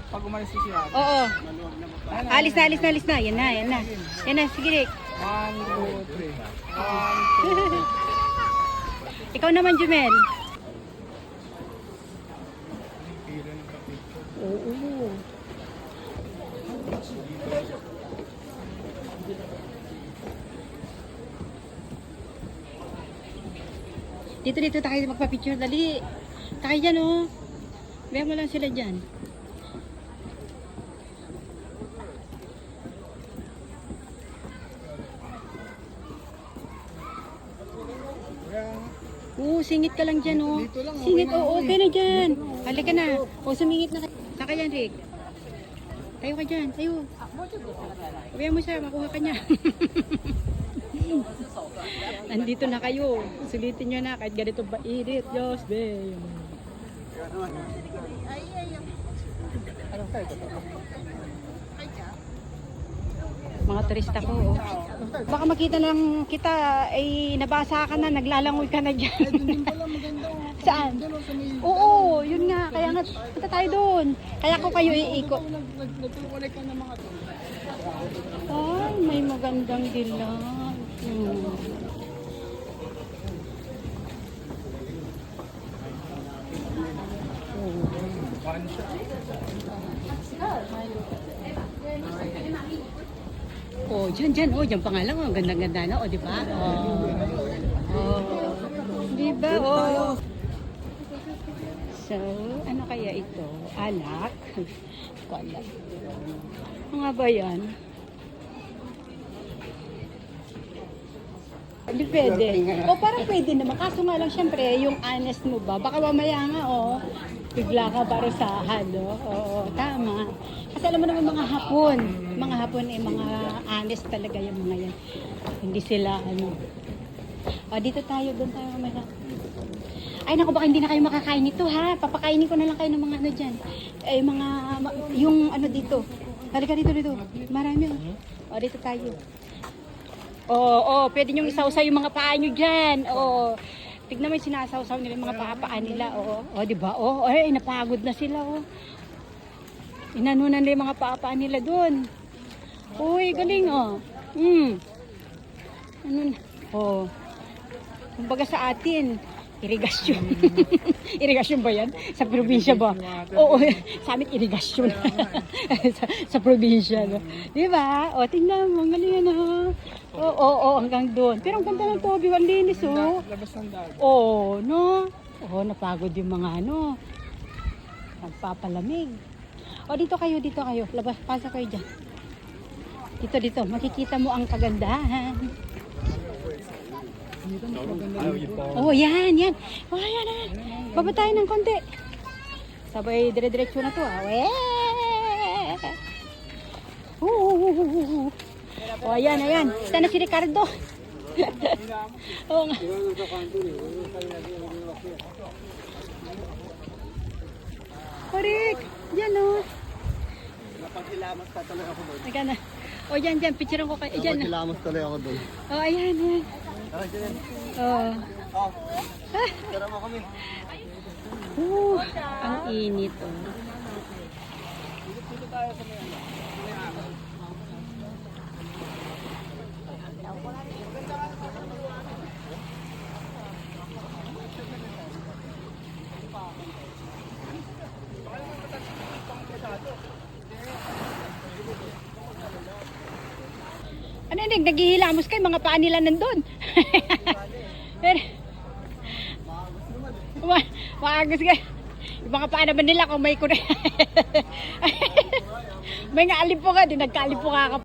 Pag umalis si siya. Oo. Alis na, alis na, alis na. Yan na, yan na. Yan na, sige Rick. 1, 2, 3. Ikaw naman, Jumel. Oo. Dito, dito, tayo magpa-picture. Dali. Tayo dyan, oh. Bayan mo lang sila dyan. Oo, singit ka lang dyan, oh. Dito lang, okay Singit, na oo, ako okay na dyan. Halika na. O, sumingit na kayo. Saka dyan, Rick. Tayo ka dyan, tayo. Bayan mo siya, makuha ka niya. Nandito na kayo. Sulitin nyo na kahit ganito ba init. Diyos, be. Mga turista ko. Oh. Baka makita lang kita ay nabasa ka na, naglalangoy ka na dyan. Doon pala maganda. Saan? Oo, yun nga. Kaya nga, punta tayo doon. Kaya ko kayo iikot. Nagtulungan ka ng mga to. Ay, may magandang dilan. Oh, dyan. Oh, dyan pa nga lang. Oh, ganda-ganda na. Oh, di ba? Oh. Oh. Di ba? Oh. So, ano kaya ito? Alak? Hindi ko alam. Ano nga ba yan? Hindi pwede. O parang pwede naman. Kaso nga lang, syempre, yung honest mo ba? Baka mamaya nga, bigla ka parusahan, no? Oo, tama. Kasi alam mo naman mga Hapon. Mga Hapon mga honest talaga yung mga yan. Hindi sila, dito tayo, doon tayo mamaya. Ay, naku, baka hindi na kayo makakain nito, ha? Papakainin ko na lang kayo ng mga ano dyan. Yung ano dito. Halika dito. Marami, oh. Dito tayo. Oo, pwede nyo isawsaw yung mga paa nyo dyan. Oo. Tignan mo yung sinasawsaw nila yung mga paa nila. Oo, di ba? Ay, napagod na sila. Inanunan nila yung mga paa nila doon. Uy, galing, Ano na? Kumbaga sa atin, irigasyon. Irigasyon ba yan? Sa probinsya ba? Oo, sa amin irigasyon. sa probinsya, no? Di ba? Tingnan mo, galing Oo, hanggang doon. Pero ang ganda ng tubig, ang linis, oh. Labas ng dagat. Oo, no? Napagod yung mga, nagpapalamig. Dito kayo. Labas, pasa kayo dyan. Dito. Makikita mo ang kagandahan. Yan. Yan. Baba tayo ng konti. Sabay, dire-diretso na to, Ayan. Kita na si Ricardo. Oo nga. Rick, yan Napagkilamas pa tuloy ako doon. Teka na. Dyan, picturean ko kayo. Dyan. Napagkilamas tuloy ako doon. Ayan. Tara, dyan. Tara mo kami. Ang init, Dito tayo sa may Ano yun, naghihilamos kayo, mga paa nila nandun. Pero, maagas kayo. Yung mga paa naman nila, kung may may nga alipo ka, di nagkaalipo ka.